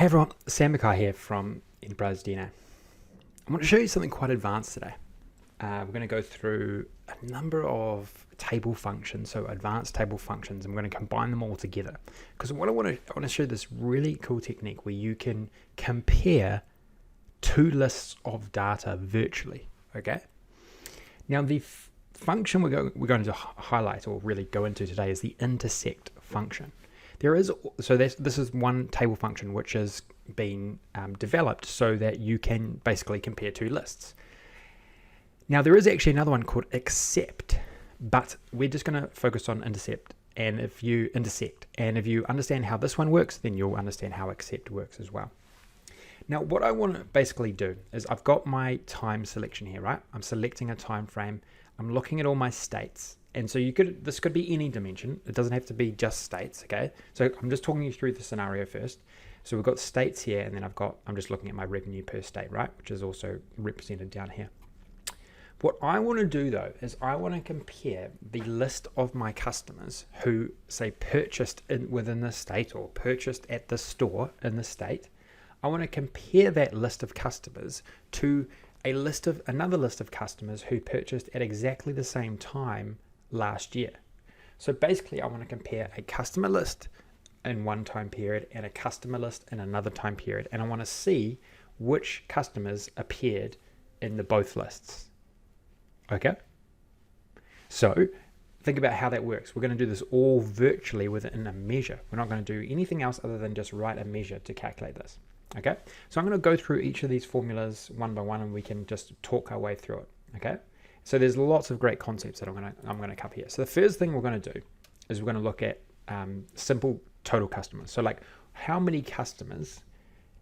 Hey everyone, Sam Mackay here from Enterprise DNA. I want to show you something quite advanced today. We're going to go through a number of table functions, so advanced table functions, and we're going to combine them all together. Because what I want to show you this really cool technique where you can compare two lists of data virtually. Okay. Now the function we're going to highlight or really go into today is the intersect function. This is one table function which has been developed so that you can basically compare two lists. Now there is actually another one called accept, but we're just going to focus on intersect. And if you understand how this one works, then you'll understand how accept works as well. Now what I want to basically do is I've got my time selection here, right? I'm selecting a time frame. I'm looking at all my states. And so this could be any dimension. It doesn't have to be just states, okay? So I'm just talking you through the scenario first. So we've got states here, and then I'm just looking at my revenue per state, right? Which is also represented down here. What I want to do though, is I want to compare the list of my customers who say purchased within the state or purchased at the store in the state. I want to compare that list of customers to another list of customers who purchased at exactly the same time last year. So basically I want to compare a customer list in one time period and a customer list in another time period, and I want to see which customers appeared in both lists. Okay, so think about how that works. We're going to do this all virtually within a measure. We're not going to do anything else other than just write a measure to calculate this. Okay, so I'm going to go through each of these formulas one by one and we can just talk our way through it. Okay, so there's lots of great concepts that I'm going to cover here. So the first thing we're going to do is we're going to look at simple total customers. So like, how many customers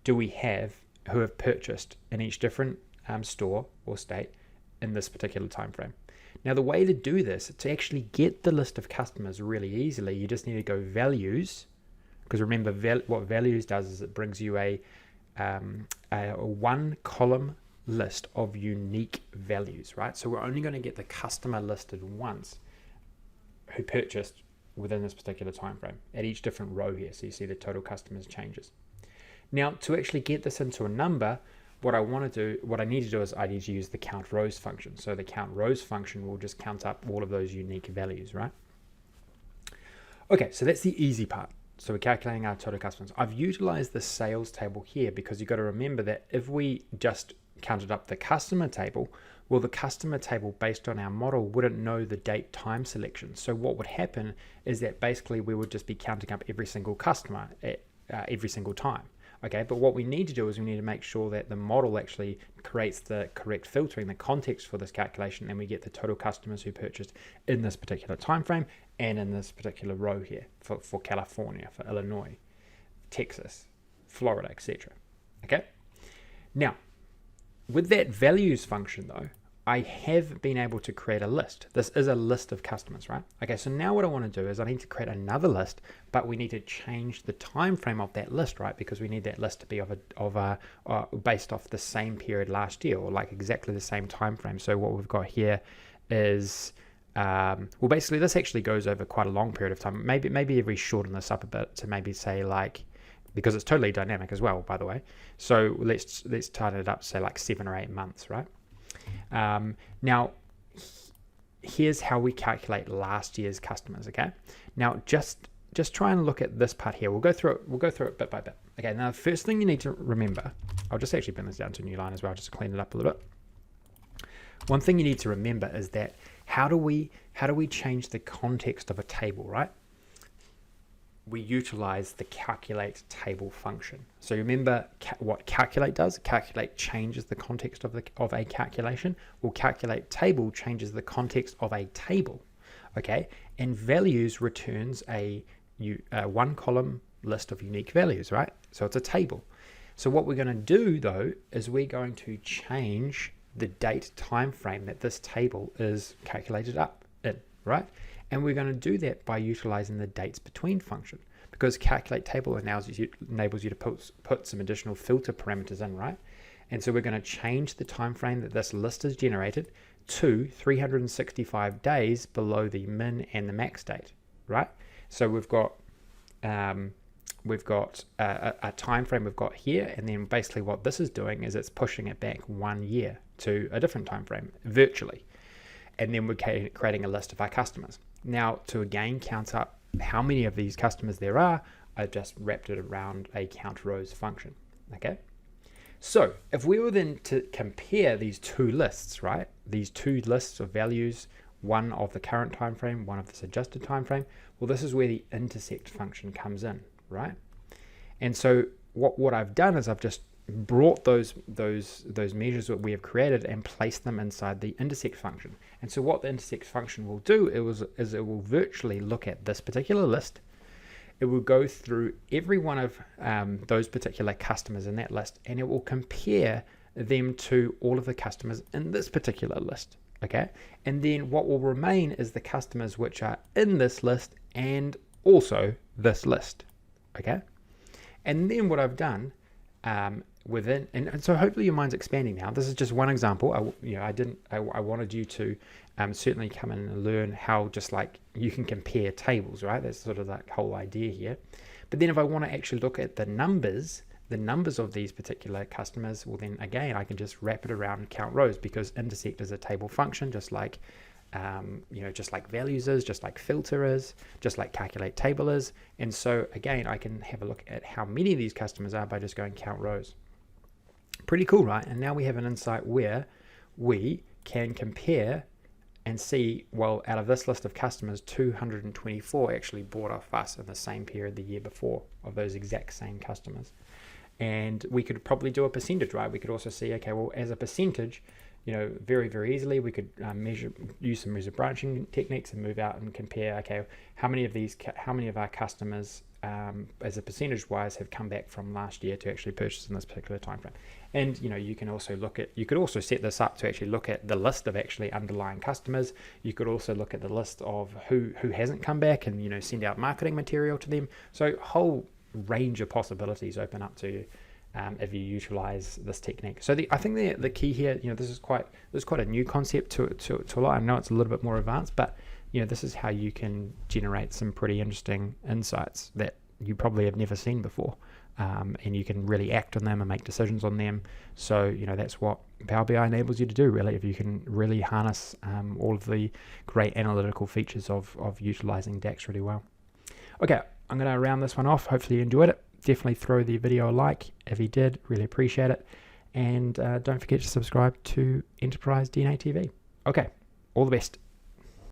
do we have who have purchased in each different store or state in this particular time frame? Now the way to do this, to actually get the list of customers really easily, you just need to go values, because remember what values does is it brings you a one column list of unique values, right? So we're only going to get the customer listed once who purchased within this particular time frame at each different row here. So you see the total customers changes. Now to actually get this into a number, what I need to do is I need to use the count rows function. So the count rows function will just count up all of those unique values, right? Okay, so that's the easy part. So we're calculating our total customers. I've utilized the sales table here because you've got to remember that if we just counted up the customer table, well, the customer table based on our model wouldn't know the date time selection. So what would happen is that basically we would just be counting up every single customer at every single time. Okay, but what we need to do is we need to make sure that the model actually creates the correct filtering, the context for this calculation, and we get the total customers who purchased in this particular time frame and in this particular row here for California, for Illinois, Texas, Florida, etc. Okay, now with that values function though, I have been able to create a list. This is a list of customers, right? Okay, so now what I want to do is I need to create another list, but we need to change the time frame of that list, right? Because we need that list to be based off the same period last year, or like exactly the same time frame. So what we've got here is well, basically this actually goes over quite a long period of time. Maybe if we shorten this up a bit to maybe say like, because it's totally dynamic as well, by the way. So let's tighten it up, say like 7 or 8 months, right? Now here's how we calculate last year's customers. Okay, now just try and look at this part here. We'll go through it bit by bit. Okay, now the first thing you need to remember, I'll just actually bring this down to a new line as well, just to clean it up a little bit. One thing you need to remember is that how do we change the context of a table, right? We utilize the calculate table function. So remember what calculate does. Calculate changes the context of a calculation. Well, calculate table changes the context of a table. Okay, and values returns a one column list of unique values, right? So it's a table. So what we're going to do though is we're going to change the date time frame that this table is calculated up in, right? And we're going to do that by utilizing the DATESBETWEEN function, because calculate table enables you to put some additional filter parameters in, right? And so we're going to change the time frame that this list is generated to 365 days below the min and the max date, right? So we've got we've got a time frame we've got here, and then basically what this is doing is it's pushing it back 1 year to a different time frame virtually, and then we're creating a list of our customers. Now, to again count up how many of these customers there are, I've just wrapped it around a COUNTROWS function. Okay, so if we were then to compare these two lists, right, these two lists of values, one of the current time frame, one of this adjusted time frame, well, this is where the INTERSECT function comes in, right? And so what I've done is I've just brought those measures that we have created and placed them inside the INTERSECT function. And so what the INTERSECT function will do is it will virtually look at this particular list. It will go through every one of those particular customers in that list, and it will compare them to all of the customers in this particular list. Okay, and then what will remain is the customers which are in this list and also this list. Okay, and then what I've done within, and so hopefully your mind's expanding now. This is just one example. I wanted you to certainly come in and learn how just like you can compare tables, right? That's sort of that whole idea here. But then if I want to actually look at the numbers of these particular customers, well then again I can just wrap it around COUNTROWS, because INTERSECT is a table function, just like just like values is, just like filter is, just like CALCULATETABLE is. And so again I can have a look at how many of these customers are by just going COUNTROWS. Pretty cool, right? And now we have an insight where we can compare and see, well, out of this list of customers, 224 actually bought off us in the same period the year before of those exact same customers. And we could probably do a percentage, right? We could also see, okay, well, as a percentage, very, very easily, we could use some measure branching techniques and move out and compare, okay, how many of our customers as a percentage wise have come back from last year to actually purchase in this particular time frame. And you can also you could also set this up to actually look at the list of actually underlying customers. You could also look at the list of who hasn't come back and send out marketing material to them. So whole range of possibilities open up to you if you utilize this technique. So I think the key here, this is quite a new concept to a lot. I know it's a little bit more advanced, but this is how you can generate some pretty interesting insights that you probably have never seen before, and you can really act on them and make decisions on them. So that's what Power BI enables you to do, really, if you can really harness all of the great analytical features of utilizing DAX really well. Okay, I'm going to round this one off. Hopefully you enjoyed it. Definitely throw the video a like if you did. Really appreciate it. And don't forget to subscribe to Enterprise DNA TV. Okay, all the best.